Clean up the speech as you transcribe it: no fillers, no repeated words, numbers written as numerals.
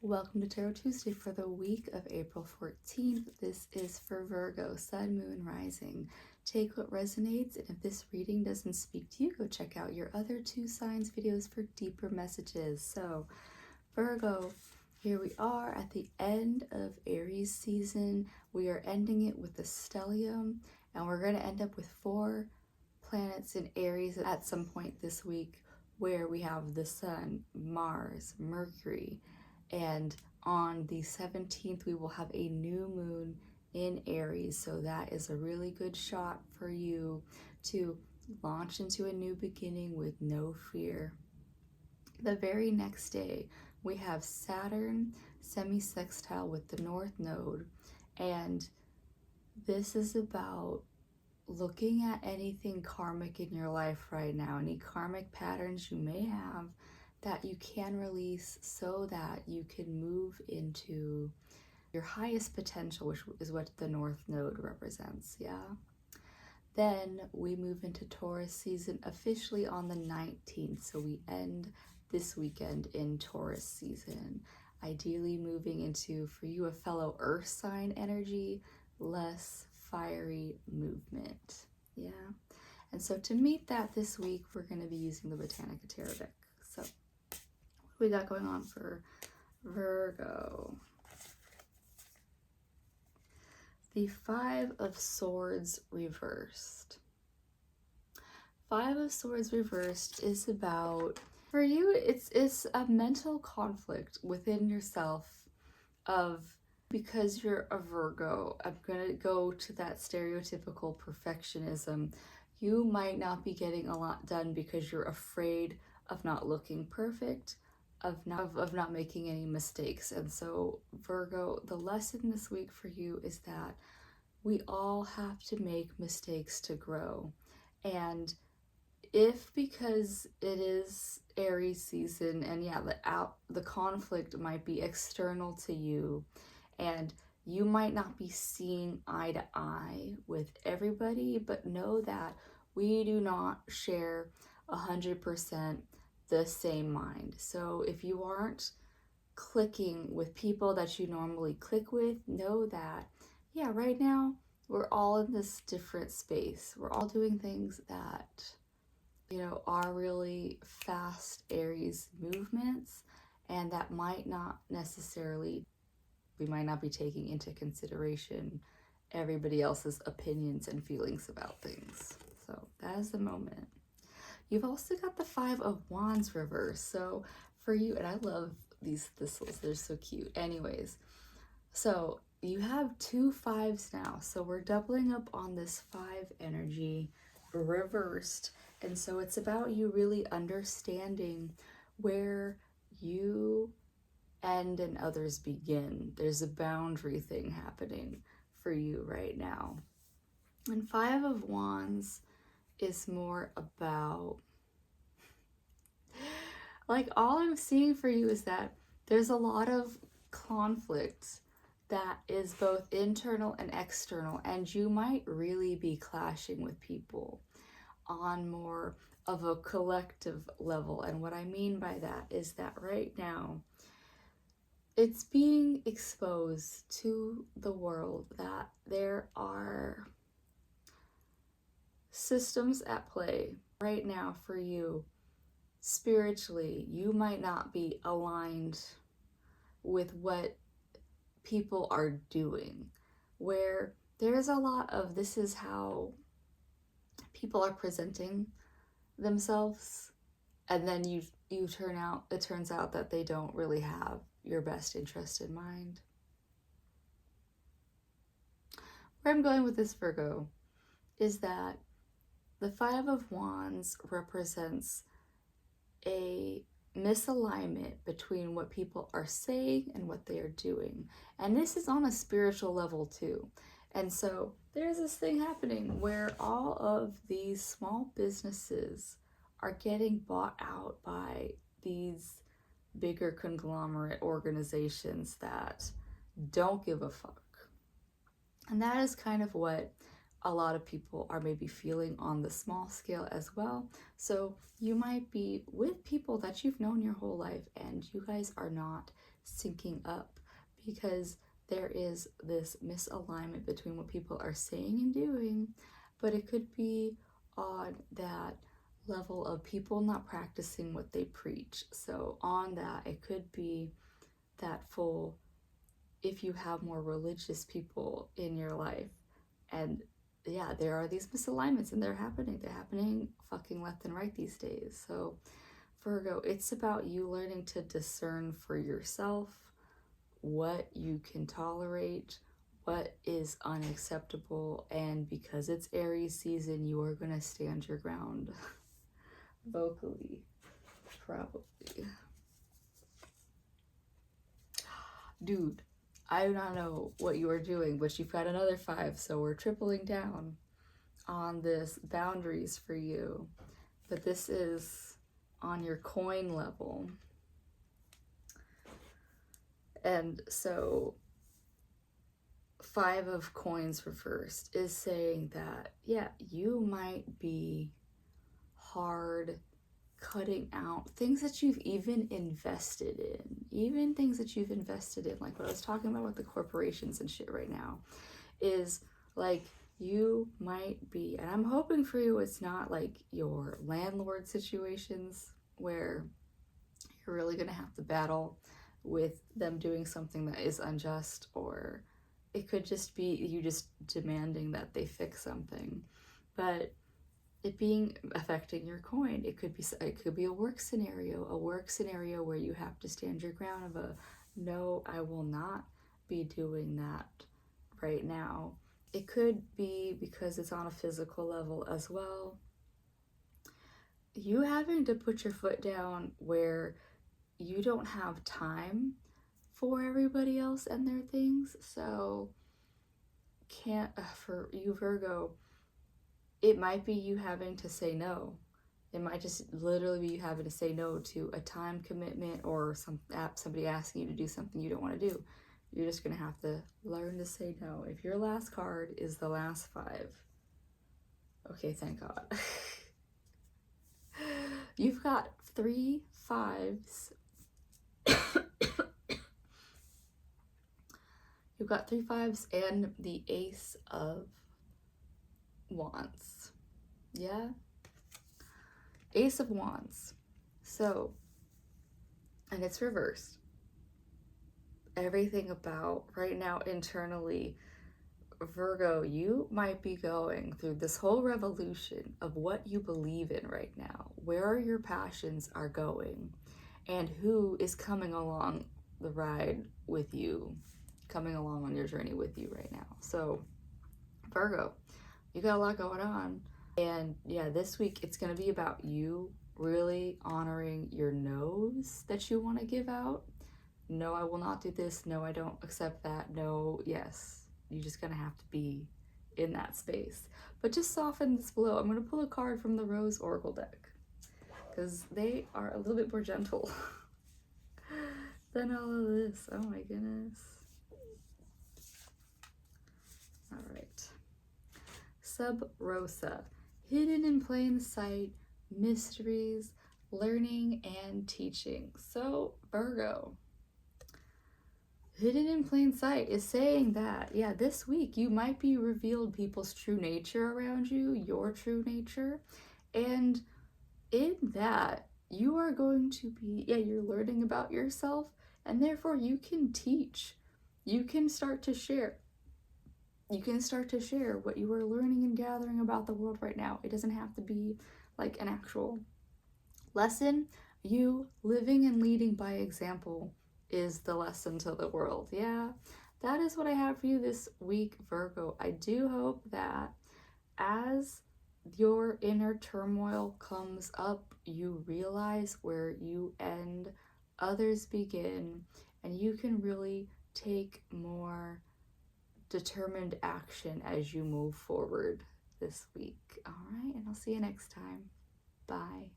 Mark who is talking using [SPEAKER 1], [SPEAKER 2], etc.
[SPEAKER 1] Welcome to Tarot Tuesday for the week of April 14th. This is for Virgo, Sun, Moon, Rising. Take what resonates, and if this reading doesn't speak to you, go check out your other two signs videos for deeper messages. So, Virgo, here we are at the end of Aries season. We are ending it with the stellium, and we're going to end up with 4 planets in Aries at some point this week, where we have the Sun, Mars, Mercury, and on the 17th, we will have a new moon in Aries. So that is a really good shot for you to launch into a new beginning with no fear. The very next day, we have Saturn semi-sextile with the North Node. And this is about looking at anything karmic in your life right now, any karmic patterns you may have that you can release so that you can move into your highest potential, which is what the North Node represents, yeah? Then we move into Taurus season officially on the 19th, so we end this weekend in Taurus season, ideally moving into, for you, a fellow earth sign energy, less fiery movement, yeah? And so to meet that this week, we're going to be using the Botanica Tarot deck. So we got going on for Virgo? The 5 of Swords reversed. 5 of Swords reversed is about, for you, it's a mental conflict within yourself of, because you're a Virgo, I'm gonna go to that stereotypical perfectionism. You might not be getting a lot done because you're afraid of not looking perfect, of not making any mistakes. And so Virgo, the lesson this week for you is that we all have to make mistakes to grow. And if, because it is Aries season, and yeah, the conflict might be external to you, and you might not be seeing eye to eye with everybody, but know that we do not share 100% the same mind. So if you aren't clicking with people that you normally click with, know that, yeah, right now we're all in this different space. We're all doing things that, you know, are really fast Aries movements, and that might not necessarily, we might not be taking into consideration everybody else's opinions and feelings about things. So that is the moment. You've also got the 5 of Wands reversed. So for you, and I love these thistles, they're so cute. Anyways, so you have 2 5s now. So we're doubling up on this 5 energy reversed. And so it's about you really understanding where you end and others begin. There's a boundary thing happening for you right now. And 5 of Wands is more about, like, all I'm seeing for you is that there's a lot of conflict that is both internal and external, and you might really be clashing with people on more of a collective level. And what I mean by that is that right now it's being exposed to the world that there are systems at play right now for you. Spiritually, you might not be aligned with what people are doing, where there's a lot of, this is how people are presenting themselves, and then it turns out that they don't really have your best interest in mind. Where I'm going with this, Virgo, is that the 5 of Wands represents a misalignment between what people are saying and what they are doing. And this is on a spiritual level too. And so there's this thing happening where all of these small businesses are getting bought out by these bigger conglomerate organizations that don't give a fuck. And that is kind of what a lot of people are maybe feeling on the small scale as well. So you might be with people that you've known your whole life and you guys are not syncing up because there is this misalignment between what people are saying and doing, but it could be on that level of people not practicing what they preach. So on that, it could be that full, if you have more religious people in your life, and yeah, there are these misalignments and they're happening fucking left and right these days. So Virgo, it's about you learning to discern for yourself what you can tolerate, what is unacceptable, and because it's Aries season, you are going to stand your ground vocally, probably. Dude, I do not know what you are doing, but you've got another 5, so we're tripling down on this boundaries for you. But this is on your coin level. And so 5 of coins reversed is saying that, yeah, you might be hard cutting out things that you've even invested in, like what I was talking about with the corporations and shit right now, is like you might be, and I'm hoping for you it's not like your landlord situations where you're really gonna have to battle with them doing something that is unjust, or it could just be you just demanding that they fix something, but it being affecting your coin. It could be a work scenario where you have to stand your ground of a no, I will not be doing that right now. It could be because it's on a physical level as well. You having to put your foot down where you don't have time for everybody else and their things. So for you Virgo, it might be you having to say no. It might just literally be you having to say no to a time commitment or somebody asking you to do something you don't want to do. You're just going to have to learn to say no. If your last card is the last 5, okay, thank God. You've got 3 5s. You've got 3 5s and the Ace of Wands. Yeah? Ace of Wands. So, and it's reversed. Everything about right now internally, Virgo, you might be going through this whole revolution of what you believe in right now, where your passions are going, and who is coming along the ride with you, coming along on your journey with you right now. So, Virgo, you got a lot going on. And yeah, this week it's going to be about you really honoring your no's that you want to give out. No, I will not do this. No, I don't accept that. No, yes. You're just going to have to be in that space. But just soften this blow. I'm going to pull a card from the Rose Oracle deck because they are a little bit more gentle than all of this. Oh my goodness. All right. Sub Rosa. Hidden in plain sight, mysteries, learning, and teaching. So, Virgo, hidden in plain sight is saying that, yeah, this week you might be revealed people's true nature around you, your true nature, and in that, you are going to be, you're learning about yourself, and therefore you can teach. You can start to share. You can start to share what you are learning and gathering about the world right now. It doesn't have to be like an actual lesson. You living and leading by example is the lesson to the world. Yeah, that is what I have for you this week, Virgo. I do hope that as your inner turmoil comes up, you realize where you end, others begin, and you can really take more determined action as you move forward this week. All right, and I'll see you next time. Bye.